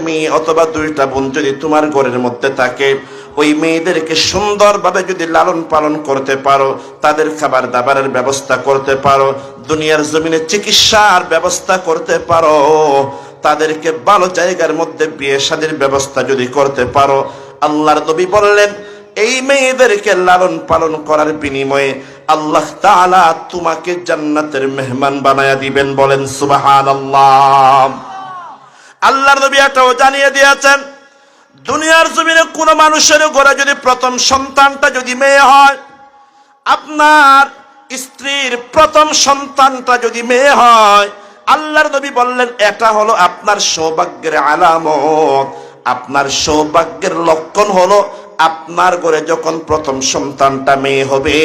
মেয়ে অথবা 2টা বোন যদি তোমার ঘরের মধ্যে থাকে, ওই মেয়েদেরকে সুন্দরভাবে যদি লালন পালন করতে পারো, তাদের খাবার দাবারের ব্যবস্থা করতে পারো, দুনিয়ার জমিনে চিকিৎসার ব্যবস্থা করতে পারো, তাদেরকে ভালো জায়গার মধ্যে বিয়ে শাদীর ব্যবস্থা যদি করতে পারো, আল্লাহর নবী বললেন এই মেয়েদেরকে লালন পালন করার বিনিময়ে আল্লাহ তাআলা তোমাকে জান্নাতের মেহমান বানায়া দিবেন। বলেন সুবহানাল্লাহ। আল্লাহর নবী এটাও জানিয়ে দিয়েছেন, দুনিয়ার জমিনে কোন মানুষের ঘরে যদি প্রথম সন্তানটা যদি মেয়ে হয়, আপনার স্ত্রীর প্রথম সন্তানটা যদি মেয়ে হয়, আল্লাহর নবী বললেন এটা হলো আপনার সৌভাগ্যের আলামত। আপনার সৌভাগ্যের লক্ষণ হলো আপনার ঘরে যখন প্রথম সন্তানটা মেয়ে হবে,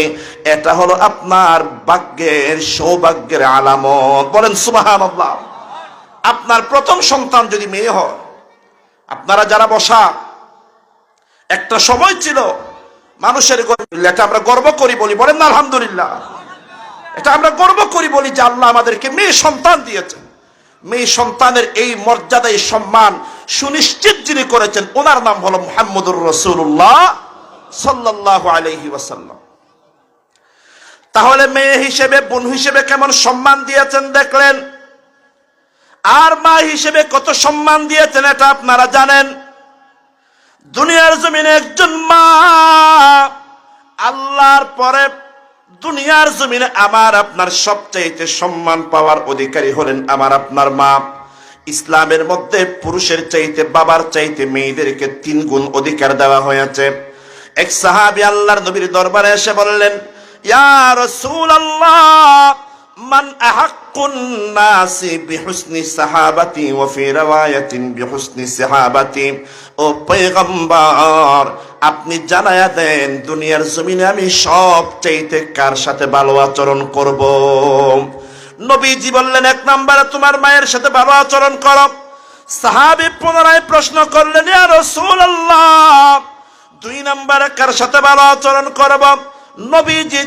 এটা হলো আপনার ভাগ্যের সৌভাগ্যের আলামত। বলেন সুবহানাল্লাহ। আপনার প্রথম সন্তান যদি মেয়ে হয়, আপনারা যারা বসা, একটা সময় ছিল মানুষের ঘরে, এটা আমরা গর্ব করি বলি, বলেন না আলহামদুলিল্লাহ। এটা আমরা গর্ব করি বলি যে আল্লাহ আমাদেরকে মেয়ে সন্তান দিয়েছেন। মেয়ে সন্তানের এই মর্যাদা, এই সম্মান সুনিশ্চিত যিনি করেছেন, ওনার নাম হলো মুহাম্মদুর রাসূলুল্লাহ সাল্লাল্লাহু আলাইহি ওয়াসাল্লাম। তাহলে মেয়ে হিসেবে, বোন হিসেবে কেমন সম্মান দিয়েছেন দেখলেন, আর মা হিসেবে কত সম্মান দিয়েছেন এটা আপনারা জানেন। দুনিয়ার জমিনে একজন মা, আল্লাহর পরে দুনিয়ার জমিনে আমার আপনার সবচাইতে সম্মান পাওয়ার অধিকারী হলেন আমার আপনার মা। ইসলামের মধ্যে পুরুষের চাইতে, বাবার চাইতে মেয়েদেরকে 3 গুণ অধিকার দেওয়া হয়েছে। এক সাহাবী আল্লাহর নবীর দরবারে এসে বললেন, ইয়া রাসূলুল্লাহ, মান আহাক্কুন নাসি বিহুসনি সাহাবাতি ওয়া ফি রাওয়ায়াতিন বিহুসনি সাহাবাতি। ও পয়গম্বর, আপনি জানায়া দেন দুনিয়ার জমিনে আমি সবচাইতে কার সাথে ভালো আচরণ করব? নবীজি বললেন 1 নম্বরে তোমার মায়ের সাথে ভালো আচরণ করো। সাহাবী পুনরায় প্রশ্ন করলেন, ইয়া রাসূলুল্লাহ, 2 নম্বরে কার সাথে ভালো আচরণ করব? নবীজি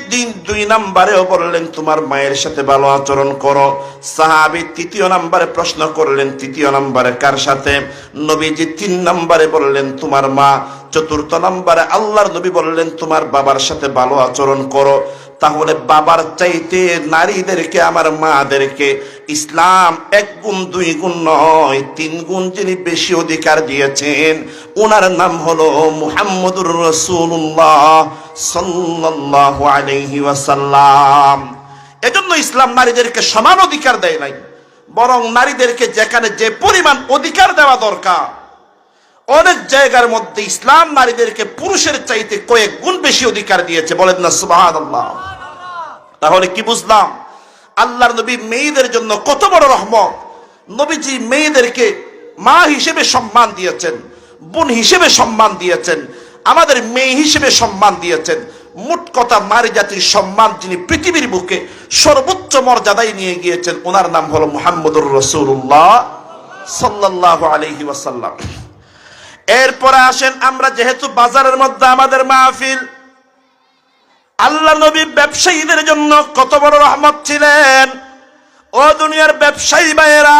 2 নম্বরেও বললেন তোমার মায়ের সাথে ভালো আচরণ করো। সাহাবী 3য় নম্বরে প্রশ্ন করলেন, 3য় নম্বরে কার সাথে? নবীজি 3 নম্বরে বললেন তোমার মা। 4র্থ নম্বরে আল্লাহর নবী বললেন তোমার বাবার সাথে ভালো আচরণ করো। তাহলে বাবার চাইতে নারীদেরকে, আমার মাদেরকে ইসলাম 1 গুণ 2 গুণ নয়, 3 গুণ যিনি বেশি অধিকার দিয়েছেন, ওনার নাম হলো মুহাম্মদুর রাসূলুল্লাহ সাল্লাল্লাহু আলাইহি ওয়াসাল্লাম। এজন্য ইসলাম নারীদেরকে সমান অধিকার দেয় নাই, বরং নারীদেরকে যেখানে যে পরিমাণ অধিকার দেওয়া দরকার, অনেক জায়গার মধ্যে ইসলাম নারীদেরকে পুরুষের চাইতে কয়েক গুণ বেশি অধিকার দিয়েছে। বলেন না সুবহানাল্লাহ। তাহলে কি বুঝলাম? আল্লাহর নবী মেয়েদের জন্য কত বড় রহমত। নবীজি মেয়েদেরকে মা হিসেবে সম্মান দিয়েছেন, বোন হিসেবে সম্মান দিয়েছেন, আমাদের মেয়ে হিসেবে সম্মান দিয়েছেন। মোট কথা নারী জাতির সম্মান যিনি পৃথিবীর বুকে সর্বোচ্চ মর্যাদায় নিয়ে গিয়েছেন, ওনার নাম হলো মুহাম্মদুর রাসূলুল্লাহ সাল্লাল্লাহু আলাইহি ওয়াসাল্লাম। এরপরে আসেন, আমরা যেহেতু বাজারের মধ্যে আমাদের মাহফিল, আল্লাহ নবী ব্যবসায়ীদের জন্য কত বড় রহমত ছিলেন। ও দুনিয়ার ব্যবসায়ী ভাইয়েরা,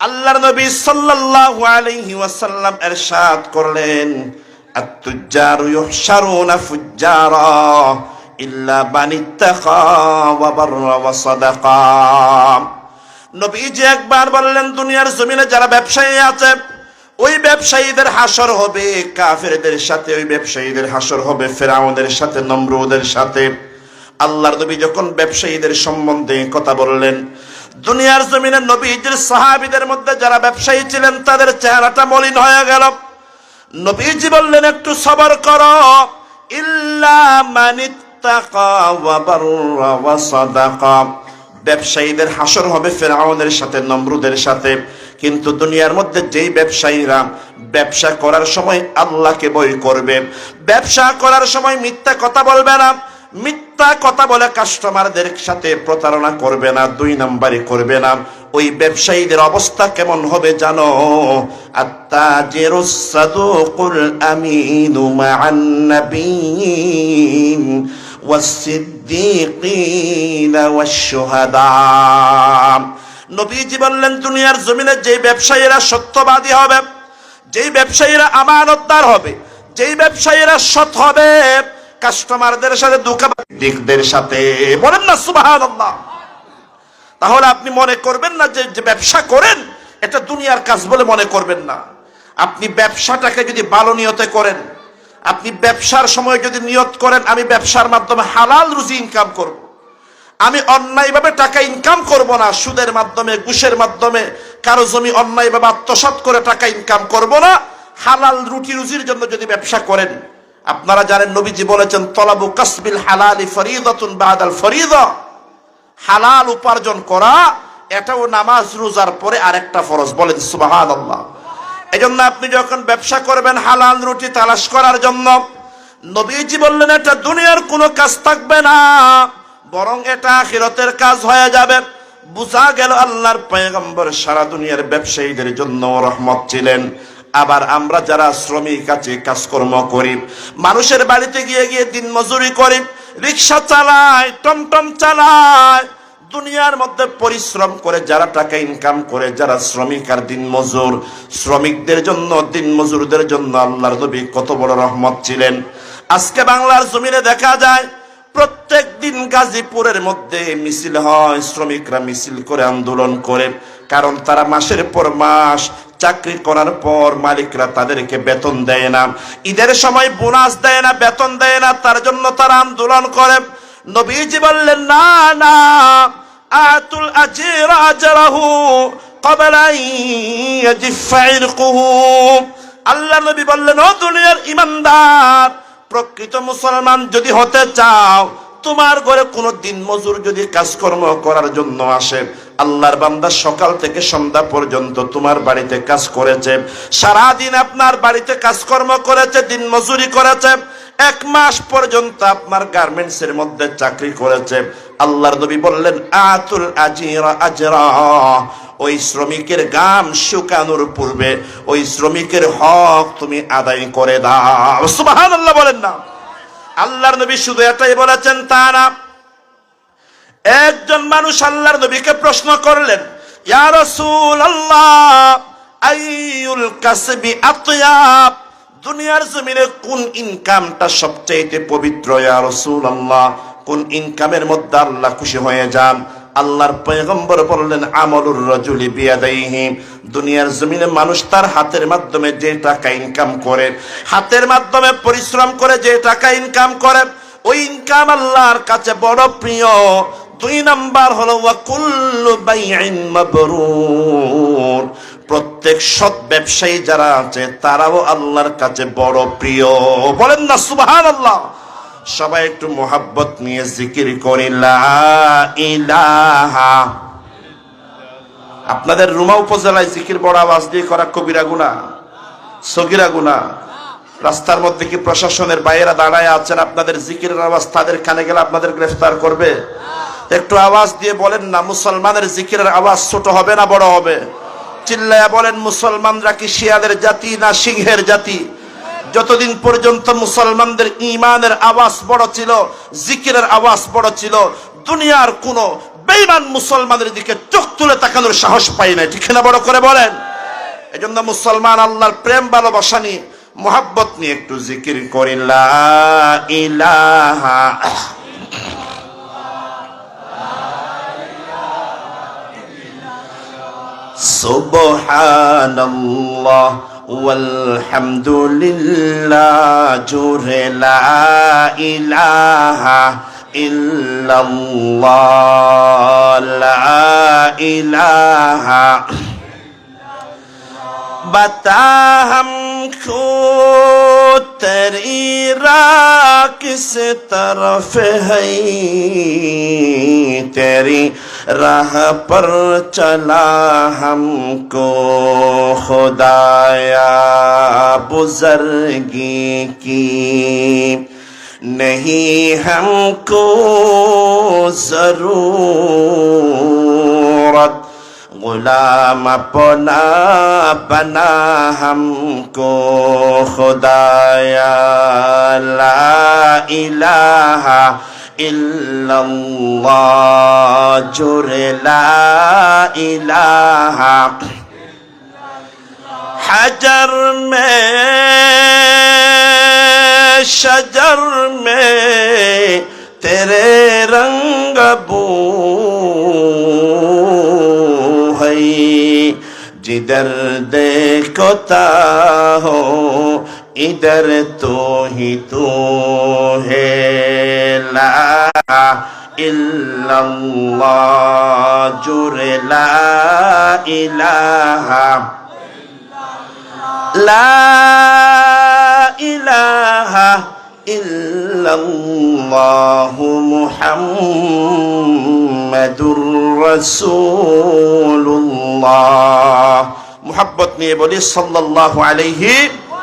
আল্লাহর নবী সাল্লাল্লাহু আলাইহি ওয়াসাল্লাম ইরশাদ করলেন, আত-তুজ্জারু ইউহশারুনা ফুজ্জারা ইল্লা মানিত্তাকা ওয়া বাররা ওয়া সাদাকা। নবীজি একবার বললেন দুনিয়ার জমিনে যারা ব্যবসায়ী আছে, ওই ব্যবসায়ীদের হাসর হবে কাফেরদের সাথে, ওই ব্যবসায়ীদের হাসর হবে ফেরাউনের সাথে, নমরুদের সাথে। আল্লাহর নবী যখন ব্যবসায়ীদের সম্বন্ধে কথা বললেন, দুনিয়ার জমিনে নবীজির সাহাবীদের মধ্যে যারা ব্যবসায়ী ছিলেন তাদের চেহারাটা মলিন হয়ে গেল। নবীজি বললেন একটু সবর করো, ইল্লা মানিত্তাকা ওয়া বাররা ওয়া সাদাকা। ব্যবসায়ীদের হাসর হবে ফেরাউনের সাথে, নমরুদের সাথে। কিন্তু দুনিয়ার মধ্যে যেই ব্যবসায়ীরা ব্যবসা করার সময় আল্লাহকে ভয় করবে, ব্যবসা করার সময় মিথ্যা কথা বলবে না, মিথ্যা কথা বলে কাস্টমারদের সাথে প্রতারণা করবে না, 2 নম্বরই করবে না, ওই ব্যবসায়ীদের অবস্থা কেমন হবে জানো? আত-তাজিরুস সাদুকুল আমিনু মা'আন নাবিয়্যিন ওয়াস-সিদ্দীকিনা ওয়াশ-শুহাদা। নবীজি বললেন দুনিয়ার জমিনে যেই ব্যবসায়ীরা সত্যবাদী হবে, যেই ব্যবসায়ীরা আমানতদার হবে, যেই ব্যবসায়ীরা সৎ হবে, কাস্টমারদের সাথে দোকানদারদের সাথে, বলেন না সুবহানাল্লাহ। তাহলে আপনি মনে করবেন না যে ব্যবসা করেন এটা দুনিয়ার কাজ বলে মনে করবেন না। আপনি ব্যবসাটাকে যদি ভালো নিয়তে করেন, আপনি ব্যবসার সময় যদি নিয়ত করেন আমি ব্যবসার মাধ্যমে হালাল রুজি ইনকাম করব, আমি অন্যায়ভাবে টাকা ইনকাম করব না, সুদের মাধ্যমে, ঘুষের মাধ্যমে কারো জমি অন্যায়ভাবে আত্মসাৎ করে টাকা ইনকাম করব না, হালাল রুটি রুজির জন্য যদি ব্যবসা করেন, আপনারা জানেন নবীজি বলেছেন তলাবু কাসবিল হালালি ফরিদাতুন বাদাল ফরিদা, হালাল উপার্জন করা এটাও নামাজ রোজার পরে আরেকটা ফরজ, বলেন সুবহানাল্লাহ। এজন্য আপনি যখন ব্যবসা করবেন হালাল রুটি তালাশ করার জন্য, নবীজি বললেন এটা দুনিয়ার কোনো কাজ থাকবে না, বরং এটা আখিরাতের কাজ হয়ে যাবে। বুঝা গেল আল্লাহর পয়গম্বর সারা দুনিয়ার ব্যবসায়ীদের জন্য রহমত ছিলেন। আবার আমরা যারা শ্রমিক আছি, কাজকর্ম করি, মানুষের বাড়িতে গিয়ে গিয়ে দিন মজুরি করি, রিক্সা চালাই, টমটম চালাই, দুনিয়ার মধ্যে পরিশ্রম করে যারা টাকা ইনকাম করে, যারা শ্রমিক আর দিন মজুর, শ্রমিকদের জন্য, দিন মজুরদের জন্য আল্লাহর নবী কত বড় রহমত ছিলেন। আজকে বাংলার জমিনে দেখা যায় প্রত্যেক দিন গাজীপুরের মধ্যে মিছিল হয়, শ্রমিকরা মিছিল করে, আন্দোলন করে, কারণ তারা মাসের পর মাস চাকরি করার পর মালিকরা তাদেরকে বেতন দেয় না, ঈদের সময় বোনাস দেয় না, বেতন দেয় না, তার জন্য তারা আন্দোলন করে। নবীজি বললেন না না, আতুল আজির আজরাহু ক্বাবলা ইয়াজিফা ইরকুহু। আল্লাহর নবী বললেন ও দুনিয়ার ঈমানদার, প্রকৃত মুসলমান যদি হতে চাও, তোমার ঘরে কোনো দিন মজুর যদি কাজকর্ম করার জন্য আসে, আল্লাহর বান্দা সকাল থেকে সন্ধ্যা পর্যন্ত তোমার বাড়িতে কাজ করেছে, সারাদিন আপনার বাড়িতে কাজকর্ম করেছে, দিন মজুরি করেছে, 1 মাস পর্যন্ত আপনার গার্মেন্টস এর মধ্যে চাকরি করেছে, আল্লাহর নবী বললেন আতুল আজিরা আজরা, ওই শ্রমিকের গাম শুকানোর পূর্বে ওই শ্রমিকের হক তুমি আদায় করে দাও। সুবহানাল্লাহ বলেন না। আল্লাহর নবী শুধু এটাই বলেছেন তা না, একজন মানুষ আল্লাহর নবীকে প্রশ্ন করলেন, ইয়া রাসূলুল্লাহ আইয়ুল কাসবি আতয়াব, দুনিয়ার জমিনে কোন ইনকামটা সবচেয়ে পবিত্র ইয়া রাসূলুল্লাহ, কোন ইনকামের মধ্যে আল্লাহ খুশি হয়ে যান? আল্লাহর পয়গম্বর বললেন আমালুর রাজুলি বিয়াদাইহি, দুনিয়ার জমিনে মানুষ তার হাতের মাধ্যমে যে টাকা ইনকাম করে, হাতের মাধ্যমে পরিশ্রম করে যে টাকা ইনকাম করে, ওই ইনকাম আল্লাহর কাছে বড় প্রিয়। 2 নাম্বার হলো ওয়া কুল্লু বাইইন মাবরুর, প্রত্যেক সৎ ব্যবসায়ী যারা আছে তারাও আল্লাহর কাছে বড় প্রিয়, বলেন না সুবহানাল্লাহ। সবাই একটু মোহাব্বত নিয়ে জিকির করি লা ইলাহা। আপনাদের রুমা উপজেলায় জিকির বড় আওয়াজ দিয়ে করা কবিরা গুনাহ, সগীরা গুনাহ। রাস্তার মধ্যে কি প্রশাসনের বাইরে দাঁড়ায় আছেন, আপনাদের জিকিরের আওয়াজ তাদের কানে গেলে আপনাদের গ্রেফতার করবে? একটু আওয়াজ দিয়ে বলেন না, মুসলমানের জিকিরের আওয়াজ ছোট হবে না বড় হবে? চিল্লায়া বলেন, মুসলমানরা কি শিয়ালের জাতি না সিংহের জাতি? যতদিন পর্যন্ত মুসলমানদের ঈমানের আওয়াজ বড় ছিল, জিকিরের আওয়াজ বড় ছিল, দুনিয়ার কোন বেঈমান মুসলমানের দিকে চোখ তুলে তাকানোর সাহস পাই না, ঠিক না? বড় করে বলেন। এজন্য মুসলমান আল্লাহর প্রেম ভালোবাসা নিয়ে, মোহাব্বত নিয়ে একটু জিকির করি লা ইলাহা। সুবহানাল্লাহ ওয়ালহামদুলিল্লাহ, জোরে লা ইলাহা ইল্লাল্লাহ, লা ইলাহা। बता हमको तेरी राह किस तरफ है, तेरी राह पर चला हमको खुदाया, बुजुर्गी की नहीं हमको जरूरत, गुलाम अपना बना हमको खुदाया, ला इलाहा ইল্লাল্লাহ, জোরে লা ইলাহা। হাজার মে शजर में तेरे रंग बू है, जिधर देखो हो इधर तो ही तू है। ला इल्लल्लाह, जुरे ला इलाहा, ला ইলাহা ইল্লাল্লাহু মুহাম্মাদুর রাসূলুল্লাহ। মুহাব্বত নিয়ে বলি সাল্লাল্লাহু আলাইহি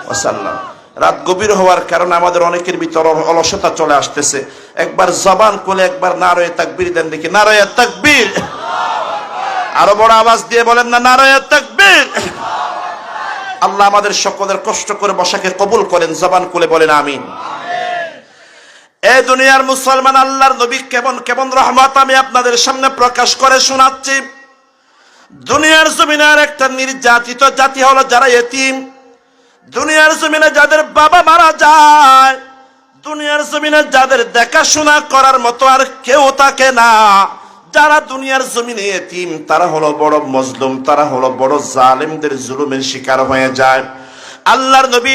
ওয়াসাল্লাম। রাত গভীর হওয়ার কারণে আমাদের অনেকের ভিতর অলসতা চলে আসতেছে। একবার জবান খুলে একবার নারায়ে তাকবীর দেন দেখি। নারায়ে তাকবীর, আরো বড় আওয়াজ দিয়ে বলেন না নারায়ে তাকবীর। আল্লাহ আমাদের সকলের কষ্ট করে বসাকে কবুল করেন। জবান খুলে বলেন আমিন। এই দুনিয়ার মুসলমান, আল্লাহর নবী কেমন কেমন রহমত আমি আপনাদের সামনে প্রকাশ করে শোনাচ্ছি। দুনিয়ার জমিনে আর একটা নির্যাতিত জাতি হলো যারা ইতিম। দুনিয়ার জমিনে যাদের বাবা মারা যায়, দুনিয়ার জমিনে যাদের দেখাশোনা করার মতো আর কেউ থাকে না, যারা দুনিয়ার জমিনে ইতিম, তারা হলো বড় মজলুম, তারা হলো বড় জালেমদের জুলুমের শিকার হয়ে যায়। আল্লাহর নবী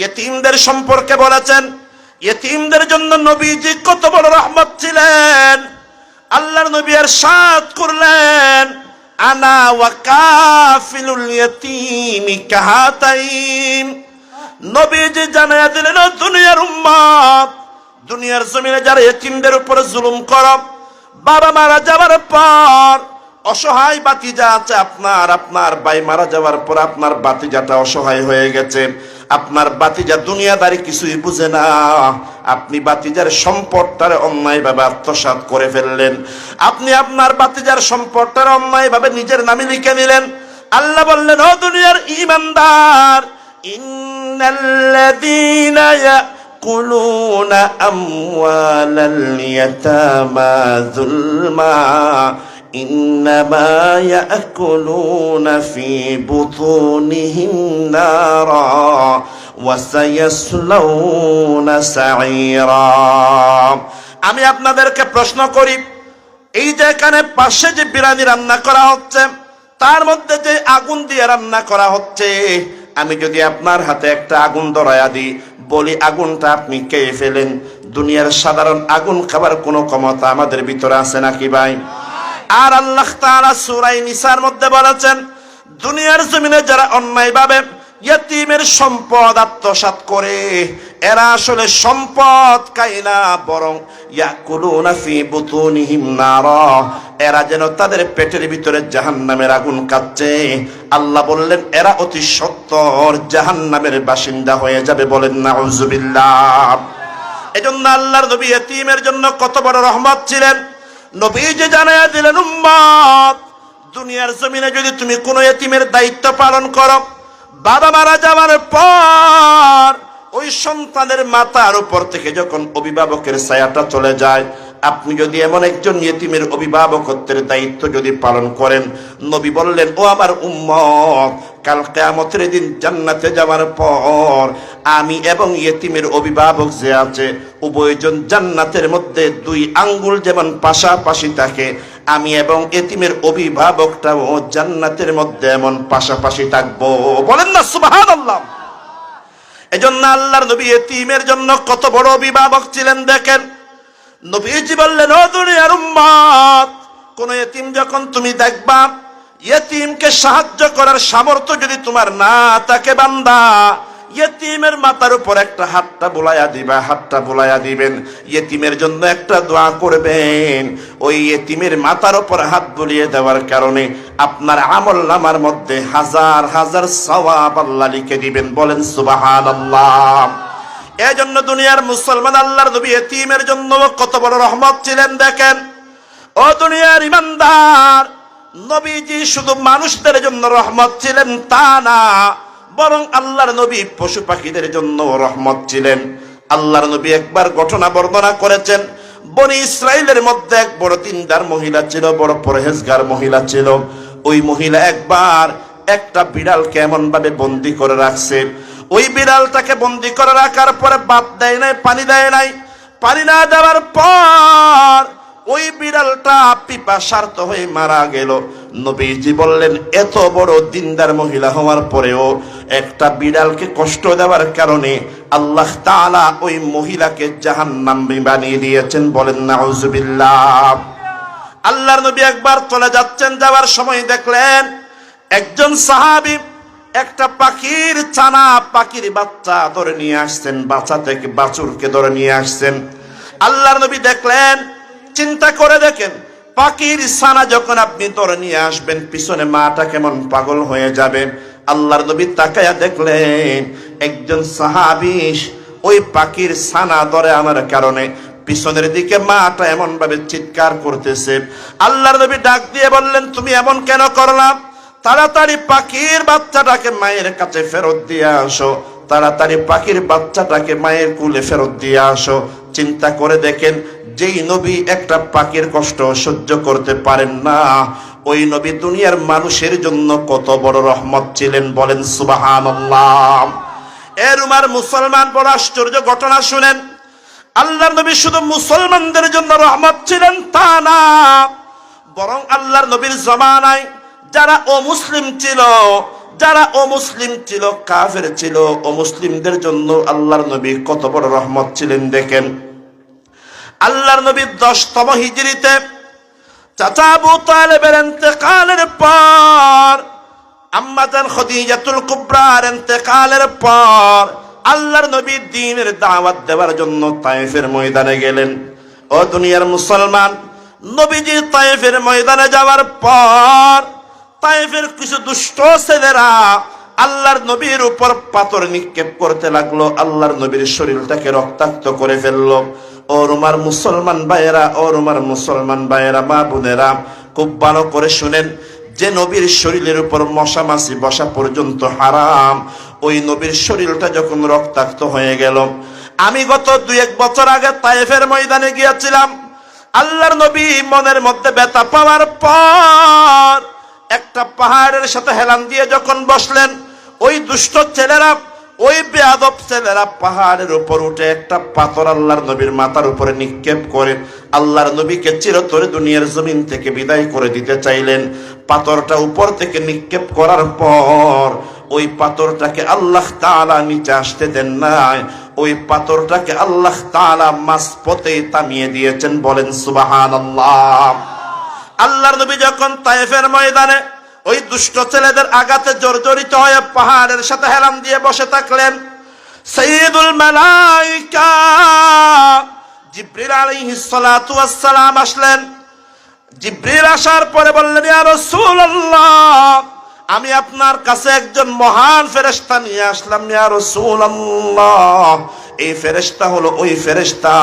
ইতিমদের সম্পর্কে বলেছেন, ইতিমদের জন্য নবীজি কত বড় রহমত ছিলেন। আল্লাহর নবী ইরশাদ করলেন, আনা ওয়া কাফিলুল ইতিমি কাহাতাইন। নবীজি জানায়া দিলেন, দুনিয়ার উম্মত, দুনিয়ার জমিনে যারা ইতিমদের উপরে জুলুম করে, বাবা মারা যাওয়ার পর অসহায় বাতিজা আছে আপনার, আপনার ভাই মারা যাওয়ার পর আপনার বাতিজাটা অসহায় হয়ে গেছে। আপনার বাতিজা দুনিয়াদারি কিছুই বুঝে না, আপনি বাতিজার সম্পদটারে অন্যায়ভাবে আত্মসাৎ করে ফেললেন। আপনি আপনার বাতিজার সম্পদটারে অন্যায়ভাবে নিজের নামে লিখে নিলেন। আল্লাহ বললেন, ও দুনিয়ার ঈমানদার, ইন্নাল্লাযীনা يأكلون أموال اليتامى ظلما إنما يأكلون في بطونهم نارا وسيصلون سعيرا। আমি আপনাদেরকে প্রশ্ন করি, এই যে এখানে পাশে যে বিরিয়ানি রান্না করা হচ্ছে, তার মধ্যে যে আগুন দিয়ে রান্না করা হচ্ছে, আমি যদি আপনার হাতে একটা আগুন ধরায়া দিই, বলি আগুনটা আপনি খেয়ে ফেলেন, দুনিয়ার সাধারণ আগুন খাবার কোনো ক্ষমতা আমাদের ভিতরে আছে নাকি ভাই? আর আল্লাহ তাআলা সূরা নিসার মধ্যে বলেছেন, দুনিয়ার জমিনে যারা অন্যায়ভাবে ইতিমের সম্পদ আত্মসাৎ করে, এরা আসলে সম্পদ খায় না, বরং ইয়াকুলুনা ফি বুতুনিহিম নারা, এরা যেন তাদের পেটের ভিতরে জাহান্নামের আগুন খাচ্ছে। আল্লাহ বললেন, এরা অতি সত্বর জাহান্নামের বাসিন্দা হয়ে যাবে। বলেন নাউযুবিল্লাহ। এজন্য আল্লাহর নবী ইতিমের জন্য কত বড় রহমত ছিলেন। নবীজি জানায়া দিলেন, উম্মত, দুনিয়ার জমিনে যদি তুমি কোনো ইতিমের দায়িত্ব পালন করো, বাবা মারা যাওয়ার পর ওই সন্তানের মাথার উপর থেকে যখন অভিভাবকের ছায়াটা চলে যায়, আপনি যদি এমন একজন ইতিমের অভিভাবকত্বের দায়িত্ব যদি পালন করেন, নবী বললেন, ও আমার উম্মত, কাল কিয়ামতের দিন জান্নাতে যাওয়ার পর আমি এবং ইতিমের অভিভাবক যে আছে, উভয়জন জান্নাতের মধ্যে দুই আঙ্গুল যেমন পাশাপাশি থাকে, আমি এবং ইতিমের অভিভাবকটাও জান্নাতের মধ্যে এমন পাশাপাশি থাকবো। বলেন না সুবহানাল্লাহ। এজন্য আল্লাহর নবী ইতিমের জন্য কত বড় অভিভাবক ছিলেন দেখেন। নবীজি বললেন, ও দুনিয়ার উম্মত, কোন ইতিম যখন তুমি দেখবা, ইতিমকে সাহায্য করার সামর্থ্য যদি তোমার না থাকে বান্দা, ইতিমের মাথার উপর একটা হাতটা বুলাইয়া দিবা, হাতটা বুলাইয়া দিবেন, ইতিমের জন্য একটা দোয়া করবেন। ওই ইতিমের মাথার উপর হাত বুলিয়ে দেওয়ার কারণে আপনার আমলনামার মধ্যে হাজার হাজার সওয়াব আল্লাহ লিখে দিবেন। বলেন সুবহানাল্লাহ। এই জন্য দুনিয়ার মুসলমান, আল্লাহর নবী ইতিমের জন্য কত বড় রহমত ছিলেন দেখেন। ও দুনিয়ার ইমানদার, নবীজি শুধু মানুষদের জন্য রহমত ছিলেন তা না, বরং আল্লাহর নবী পশু পাখিদের জন্য রহমত ছিলেন। আল্লাহর নবী একবার ঘটনা বর্ণনা করেছেন, বনি ইসরাইলের মধ্যে এক বড় দিনদার মহিলা ছিল, বড় পরহেজগার মহিলা ছিল। ওই মহিলা একবার একটা বিড়ালকে এমন ভাবে বন্দি করে রাখছে, ওই বিড়ালটাকে বন্দি করে রাখার পরে ভাত দেয় নাই, পানি দেয় নাই। পানি না দেওয়ার পর ওই বিড়ালটা পিপাসার্ত হয়ে মারা গেল। নবীজি বললেন, এত বড় দিনদার মহিলা হওয়ার পরেও একটা বিড়ালকে কষ্ট দেওয়ার কারণে আল্লাহ তাআলা ওই মহিলাকে জাহান্নামী বানিয়ে দিয়েছেন। বলেন নাউজুবিল্লাহ। আল্লাহর নবী একবার চলে যাচ্ছেন, যাওয়ার সময় দেখলেন একজন সাহাবী একটা পাখির ছানা, পাখির বাচ্চা ধরে নিয়ে আসছেন, বাচ্চা থেকে বাছুরকে ধরে নিয়ে আসছেন। আল্লাহর নবী দেখলেন, চিন্তা করে দেখেন, পাখির ছানা যখন আপনি ধরে নিয়ে আসবেন, পিছনে মাটা কেমন পাগল হয়ে যাবে। আল্লাহর নবী তাকায়া দেখলেন একজন সাহাবী ওই পাখির ছানা ধরে আনার কারণে পিছনের দিকে মাটা এমন ভাবে চিৎকার করতেছে। আল্লাহর নবী ডাক দিয়ে বললেন, তুমি এমন কেন করলাম? তাড়াতাড়ি পাখির বাচ্চাটাকে মায়ের কাছে ফেরত দিয়ে আসো, তাড়াতাড়ি পাখির বাচ্চাটাকে মায়ের কুলে ফেরত দিয়ে আসো। চিন্তা করে দেখেন, যেই নবী একটা পাখির কষ্ট সহ্য করতে পারেন না, ওই নবী দুনিয়ার মানুষের জন্য কত বড় রহমত ছিলেন। বলেন সুবহানাল্লাহ। এর উমার মুসলমান, বড় আশ্চর্য ঘটনা শুনেন। আল্লাহর নবী শুধু মুসলমানদের জন্য রহমত ছিলেন তা না, বরং আল্লাহর নবীর জমানায় যারা অমুসলিম ছিল, যারা অমুসলিম ছিল, কাফের ছিল, অমুসলিমদের জন্য আল্লাহর নবী কত বড় রহমত ছিলেন দেখেন। আল্লাহর নবী 10তম হিজরিতে চাচা আবু তালেবের ইন্তেকালের পর, আম্মা জান খাদিজাতুল কুবরার ইন্তেকালের পর আল্লাহর নবী দ্বীনের দাওয়াত দেওয়ার জন্য তায়েফের ময়দানে গেলেন। ও দুনিয়ার মুসলমান, নবীজি তায়েফের ময়দানে যাওয়ার পর তায়েফের কিছু দুষ্ট ছেলেরা আল্লাহর নবীর উপর পাথর নিক্ষেপ করতে লাগলো, আল্লাহর নবীর শরীরটাকে রক্তাক্ত করে ফেললো। ওর উমার মুসলমান ভাইয়েরা, ওর উমার মুসলমান ভাইয়েরা, মা বোনেরা, খুব ভালো করে শুনেন, যে নবীর শরীরের উপর মশা মাছি বসা পর্যন্ত হারাম, ওই নবীর শরীরটা যখন রক্তাক্ত হয়ে গেল। আমি গত 2-1 বছর আগে তায়েফের ময়দানে গিয়েছিলাম। আল্লাহর নবী মনের মধ্যে ব্যথা পাওয়ার পর একটা পাহাড়ের সাথে হেলান দিয়ে যখন বসলেন, ওই দুষ্ট ছেলেরা, ওই বেয়াদব ছেলেরা পাহাড়ের উপর উঠে একটা পাথর আল্লাহর নবীর মাথার উপরে নিক্ষেপ করে আল্লাহর নবীকে চিরতরে দুনিয়ার জমিন থেকে বিদায় করে দিতে চাইলেন। পাথরটা উপর থেকে নিক্ষেপ করার পর ওই পাথরটাকে আল্লাহ তাআলা নিচে আসতে দেন নাই, ওই পাথরটাকে আল্লাহ তাআলা মাঝপথেই থামিয়ে দিয়েছেন। বলেন সুবহানাল্লাহ। আল্লাহর নবী যখন তায়েফের ময়দানে ওই দুষ্ট ছেলেদের আঘাতে জর্জরিত হয়ে পাহাড়ের সাথে হেলান দিয়ে বসে থাকলেন, সাইয়্যিদুল মালায়েকা জিবরিল আলাইহিস সালাতু ওয়াস সালাম আসলেন। জিবরিল আসার পরে বললেন, ইয়া রাসূলুল্লাহ, আমি আপনার কাছে একজন মহান ফেরেশতা নিয়ে আসলাম। ইয়া রাসূলুল্লাহ, এই ফেরেশতা হলো ওই ফেরেশতা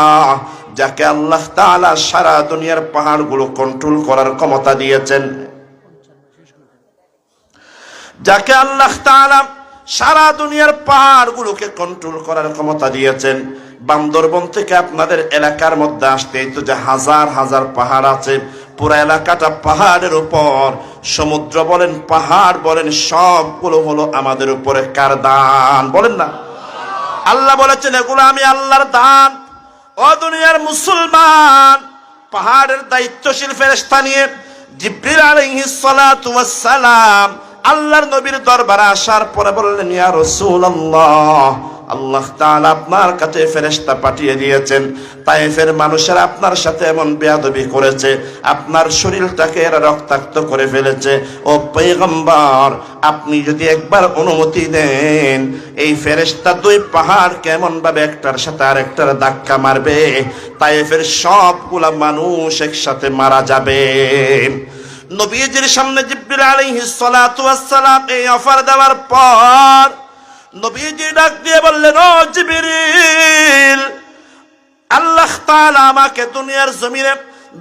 যাকে আল্লাহ তাআলা সারা দুনিয়ার পাহাড়গুলো কন্ট্রোল করার ক্ষমতা দিয়েছেন, যাকে আল্লাহ তাআলা সারা দুনিয়ার পাহাড়গুলোকে কন্ট্রোল করার ক্ষমতা দিয়েছেন। বান্দরবন থেকে আপনাদের এলাকার মধ্যে আসতে তো যে হাজার হাজার পাহাড় আছে, পুরা এলাকাটা পাহাড়ের উপর, সমুদ্র বলেন, পাহাড় বলেন, সবগুলো হলো আমাদের উপরে কার দান? বলেন না। আল্লাহ বলেছেন এগুলো আমি আল্লাহর দান। ও দুনিয়ার মুসলমান, পাহাড়ের দায়িত্বশীল ফেরেশতা নিয়ে জিবরিল আলাইহিস সালাতু ওয়াস সালাম আল্লাহর নবীর দরবারে আসার পরে বললেন, ইয়া রাসূলুল্লাহ, আল্লাহ তাআলা আপনার কাছে ফেরেশতা পাঠিয়ে দিয়েছেন। তায়েফের মানুষেরা আপনার সাথে এমন বেয়াদবি করেছে, আপনার শরীরটাকে এরা রক্তাক্ত করে ফেলেছে। ও পয়গম্বর, আপনি যদি একবার অনুমতি দেন, এই ফেরেশতা 2 পাহাড় কেমন ভাবে একটার সাথে আরেকটার ধাক্কা মারবে, তায়েফের সবগুলা মানুষ একসাথে মারা যাবে। নবীজির সামনে জিবরিল আলাইহিস সালাতু ওয়াস সালাম এই অফার দেওয়ার পর নবীজি ডাক দিয়ে বললেন, ও জিবরিল, আল্লাহ তাআলা আমাকে দুনিয়ার জমিনে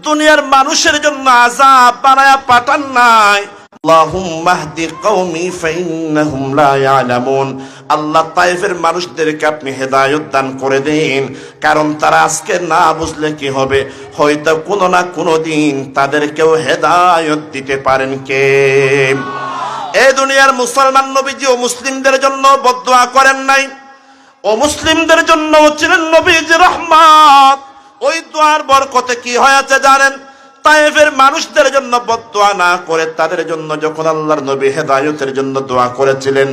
দুনিয়ার মানুষের জন্য আযাব বানায়া পাঠান নাই, আল্লাহুম্মা হদি কওমি ফাইন্নাহুম লা ইয়ালামুন। আল্লাহ তায়েফের মানুষদেরকে আপনি হেদায়েত দান করে দিন, কারণ তারা আজকে না বুঝলে কি হবে, হয়তো কোনো না কোনো দিন তাদেরকেও হেদায়েত দিতে পারেন কে? এই দুনিয়ার মুসলমান নবীজি ও মুসলিমদের জন্য বদদুয়া করেন নাই, ও মুসলিমদের জন্য ছিলেন নবীজি রহমত। ওই দোয়ার বরকতে কি হয়েছে জানেন? তায়েফের মানুষদের জন্য বদদুয়া না করে তাদের জন্য যখন আল্লাহর নবী হেদায়েতের জন্য দোয়া করেছিলেন,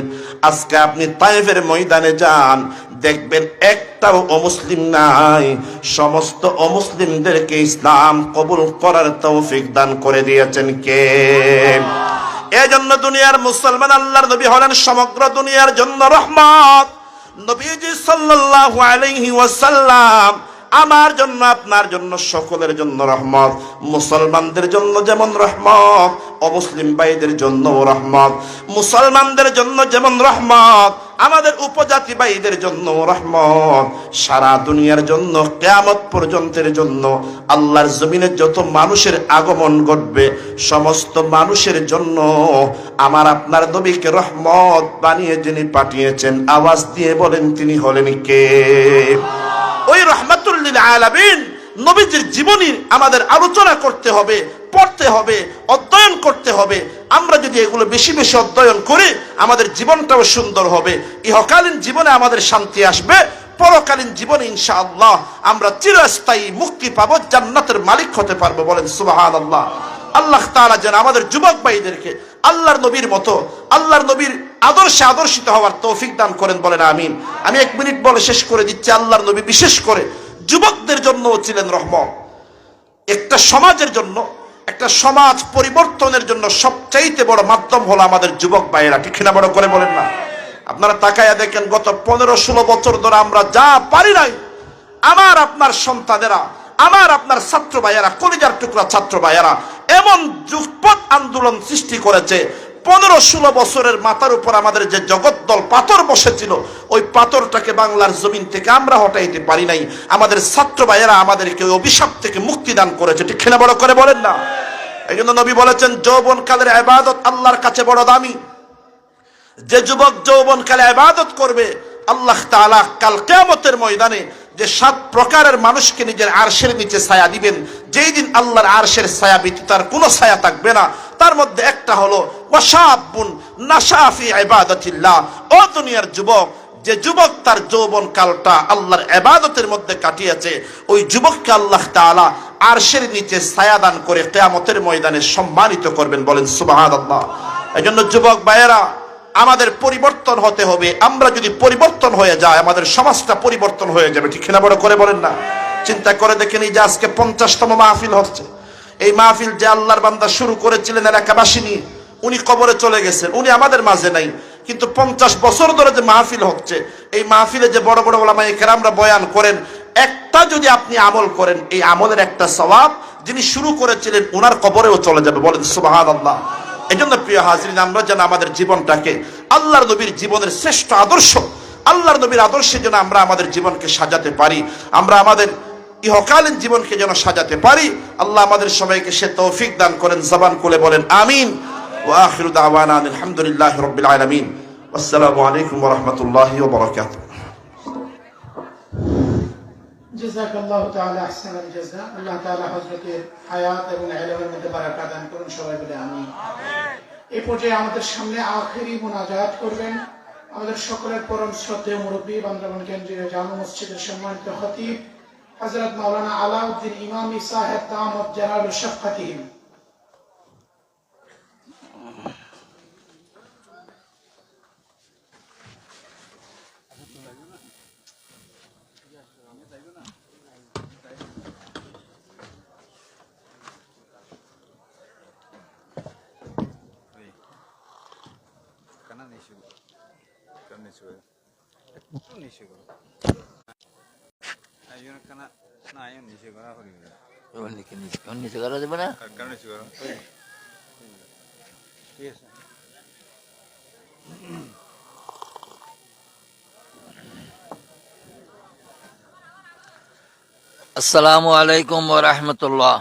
আজকে আপনি তায়েফের ময়দানে যান, দেখবেন একটাও অমুসলিম নাই। সমস্ত অমুসলিমদেরকে ইসলাম কবুল করার তৌফিক দান করে দিয়েছেন কে? এজন্য দুনিয়ার মুসলমান আল্লাহর নবী হলেন সমগ্র দুনিয়ার জন্য রহমত। নবীজি সাল্লাল্লাহু আলাইহি ওয়াসাল্লাম আমার জন্য, আপনার জন্য, সকলের জন্য রহমত। মুসলমানদের জন্য যেমন রহমত, অমুসলিম ভাইদের জন্য রহমত। মুসলমানদের জন্য যেমন রহমত, আমাদের উপজাতি ভাইদের জন্য রহমত। সারা দুনিয়ার জন্য, কিয়ামত পর্যন্তের জন্য আল্লাহর জমিনে যত মানুষের আগমন ঘটবে, সমস্ত মানুষের জন্য আমার আপনার নবীকে রহমত বানিয়ে যিনি পাঠিয়েছেন, আওয়াজ দিয়ে বলেন তিনি হলেন কে? ওই রহমাতুল লিল আলামিন নবীজির জীবনী আমাদের আলোচনা করতে হবে, পড়তে হবে, অধ্যয়ন করতে হবে। আমরা যদি এগুলো বেশি বেশি অধ্যয়ন করি, আমাদের জীবনটাও সুন্দর হবে। ইহকালীন জীবনে আমাদের শান্তি আসবে, পরকালীন জীবনে ইনশাআল্লাহ আমরা চিরস্থায়ী মুক্তি পাবো, জান্নাতের মালিক হতে পারবো। বলেন সুবহানাল্লাহ। আল্লাহ তাআলা যেন আমাদের যুবক ভাইদেরকে আল্লাহর নবীর মতো, আল্লাহর নবীর আদর্শে আদর্শিত হওয়ার তৌফিক দান করেন। বলেন আমিন। আমি 1 মিনিট বলে শেষ করে দিচ্ছি। আল্লাহর নবী বিশেষ করে যুবকদের জন্য ছিলেন রহমত। একটা সমাজের জন্য, একটা সমাজ পরিবর্তনের জন্য সবচাইতে বড় মাধ্যম হলো আমাদের যুবক ভাইয়েরা। ঠিক না? বড় করে বলেন না? আপনারা তাকায়া দেখেন, গত 15-16 বছর ধরে আমরা যা পারি নাই, আমার আপনার সন্তানেরা, আমার আপনার ছাত্র ভাইয়েরা, কলিজার টুকরা ছাত্র ভাইয়েরা এমন যুগপৎ আন্দোলন সৃষ্টি করেছে। 15-16 বছরের মাথার উপর আমাদের যে জগদ্দল পাথর বসেছিল, ওই পাথরটাকে বাংলার জমিন থেকে আমরা হটাইতে পারি নাই। আমাদের ছাত্র ভাইয়েরা আমাদেরকে ওই অভিশাপ থেকে মুক্তি দান করেছে। ঠিক না? বড় করে বলেন না? এই জন্য নবী বলেছেন, যৌবনকালের ইবাদত আল্লাহর কাছে বড় দামি। যে যুবক যৌবনকালে ইবাদত করবে, আল্লাহ তাআলা কাল কিয়ামতের ময়দানে যে 7 প্রকারের মানুষকে নিজের আরশের নিচে ছায়া দিবেন, যেই দিন আল্লাহর আরশের ছায়া ব্যতীত আর কোনো ছায়া থাকবে না, তার মধ্যে একটা হলো ওয়াশাবুন নাশা ফি ইবাদাতিল্লাহ। ও দুনিয়ার যুবক, যে যুবক তার যৌবন কালটা আল্লাহর ইবাদতের মধ্যে কাটিয়েছে, ওই যুবককে আল্লাহ তাআলা আরশের নিচে ছায়া দান করে কিয়ামতের ময়দানে সম্মানিত করবেন। বলেন সুবহানাল্লাহ। এজন্য যুবক ভাইয়েরা, আমাদের পরিবর্তন হতে হবে। আমরা যদি পরিবর্তন হয়ে যায়, আমাদের সমাজটা পরিবর্তন হয়ে যাবে। ঠিক না? বড় করে বলেন না? চিন্তা করে দেখেন, এই যে আজকে 50তম মাহফিল হচ্ছে, এই মাহফিল যে আল্লাহর বান্দা শুরু করেছিলেন এলাকাবাসী নিয়ে, উনি কবরে চলে গেছেন, উনি আমাদের মাঝে নাই, কিন্তু 50 বছর ধরে যে মাহফিল হচ্ছে, এই মাহফিলে যে বড় বড় উলামায়ে কেরামরা বয়ান করেন, একটা যদি আপনি আমল করেন, এই আমলের একটা সওয়াব যিনি শুরু করেছিলেন ওনার কবরেও চলে যাবে। বলেন সুবহানাল্লাহ। এই জন্য প্রিয় হাজরিন, আমরা যেন আমাদের জীবনটাকে আল্লাহর নবীর জীবনের শ্রেষ্ঠ আদর্শ, আল্লাহর নবীর আদর্শে যেন আমরা আমাদের জীবনকে সাজাতে পারি, আমরা আমাদের ইহকালীন জীবনকে যেন সাজাতে পারি। আল্লাহ আমাদের সবাইকে সে তৌফিক দান করেন। জবান খুলে বলেন আমিন। ওয়া আখিরু দাওয়ানা আলহামদুলিল্লাহি রাব্বিল আলামিন। আসসালামু আলাইকুম ওয়া রাহমাতুল্লাহি ওয়া বারাকাতুহু। জাযাকাল্লাহু তাআলা আহসানাল জাযা। আল্লাহ তাআলা হযরতের হায়াত এবং ইলমের মধ্যে বারাকা দান করুন। সবাই বলে আমিন। এই পর্যায়ে আমাদের সামনে আখিরি মুনাজাত করবেন আমাদের সকলের পরম শ্রদ্ধেয় মুরব্বী, বান্দরবান কেন্দ্রীয় জামে মসজিদের সম্মানিত খতিব হযরত মাওলানা আলাউদ্দিন ইমামি সাহেব দামাত জালাল শাফকাতিহিম। নিচে করা যাবে না? আসসালামু আলাইকুম ওয়া রাহমাতুল্লাহ।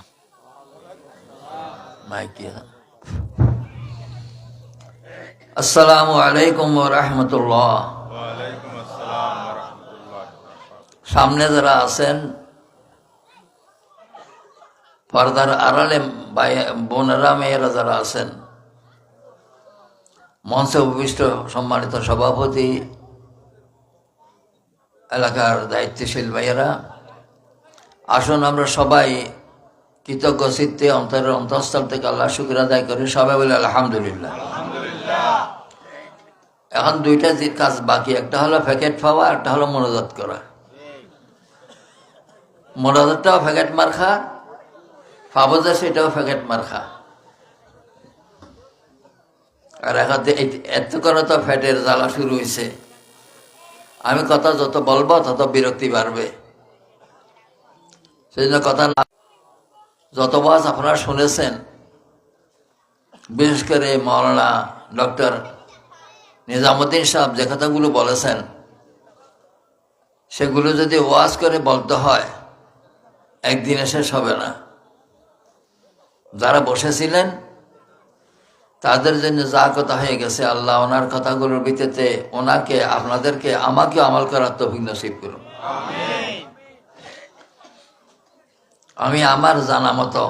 মাইক আসসালামু আলাইকুম ওয়া রাহমাতুল্লাহ। সামনে যারা আছেন, পর্দার আড়ালে বোনেরা মেয়েরা যারা আছেন, মঞ্চে উপবিষ্ট সম্মানিত সভাপতি, এলাকার দায়িত্বশীল ভাইয়েরা, আসুন আমরা সবাই কৃতজ্ঞ চিত্তে অন্তরের অন্তঃস্থল থেকে আল্লাহ শুকর আদায় করি। সবাই বলে আলহামদুলিল্লাহ। এখন দুইটা কাজ বাকি, একটা হলো প্যাকেট পাওয়া, একটা হলো মনোজাত করা। মনোজাতটাও প্যাকেট মার্খা, পাবো যে সেটাও প্যাকেট মার্খা। আর এখন এত করে তো ফ্যাটের জ্বালা শুরু হয়েছে। আমি কথা যত বলবো তত বিরক্তি বাড়বে, সেই জন্য কথা না। যত ওয়াজ আপনারা শুনেছেন, বিশেষ করে মাওলানা ডক্টর নিজামুদ্দিন সাহেব যে কথাগুলো বলেছেন, সেগুলো যদি ওয়াজ করে বলতে হয় একদিনে শেষ হবে না। যারা বসেছিলেন তাদের জন্য যা কথা হয়ে গেছে, আল্লাহ ওনার কথাগুলোর ভিত্তিতে ওনাকে, আপনাদেরকে, আমাকেও আমল করার তৌফিক নসিব করুন। আমি আমার জানা মতো,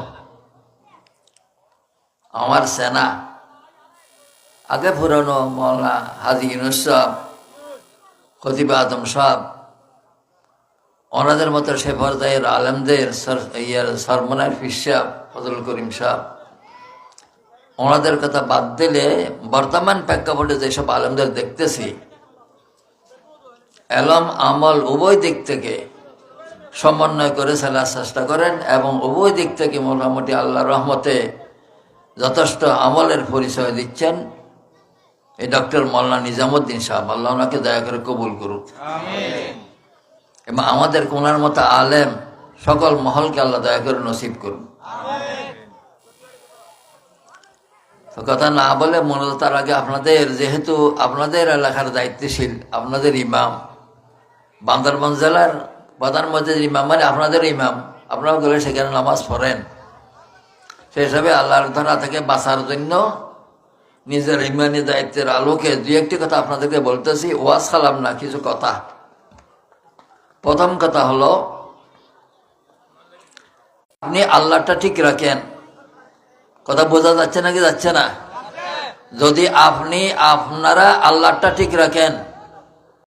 আমার সেনা আগে পুরানো মৌলানা হাজী ইউনূস সাহেব, খতিব আজম সাহেব, ওনাদের মতো সে পর্যায়ের আলেমদের, সরমনায় পীর সাহেব, ফজল করিম সাহেব, ওনাদের কথা বাদ দিলে বর্তমান প্রেক্ষাপটে যেসব আলেমদের দেখতেছি, এলম আমল উভয় দিক থেকে সমন্বয় করে চলার চেষ্টা করেন এবং উভয় দিক থেকে মোটামুটি আল্লাহর রহমতে যথেষ্ট আমলের পরিচয় দিচ্ছেন। এই ডক্টর মাওলানা নিজামুদ্দিন সাহেব, আল্লাহ ওনাকে দয়া করে কবুল করুক, এবং আমাদের কোনার মতো আলেম সকল মহলকে আল্লাহ দয়া করে নসিব করুন। তো কথা না বলে মূলত তার আগে আপনাদের, যেহেতু আপনাদের এলাকার দায়িত্বশীল, আপনাদের ইমাম, বান্দরবান জেলার প্রধান মসজিদের ইমাম মানে আপনাদের ইমাম, আপনারা গেলে সেখানে নামাজ পড়েন, সেই হিসাবে আল্লাহর ধারা থেকে বাঁচার জন্য নিজের ইমানি দায়িত্বের আলোকে দুই একটি কথা আপনাদেরকে বলতেছি। ওয়াজ খালাম না, কিছু কথা। প্রথম কথা হলো, আপনি আল্লাহটা ঠিক রাখেন। কথা বোঝা যাচ্ছে নাকি যাচ্ছে না? যদি আপনারা আল্লাহটা ঠিক রাখেন,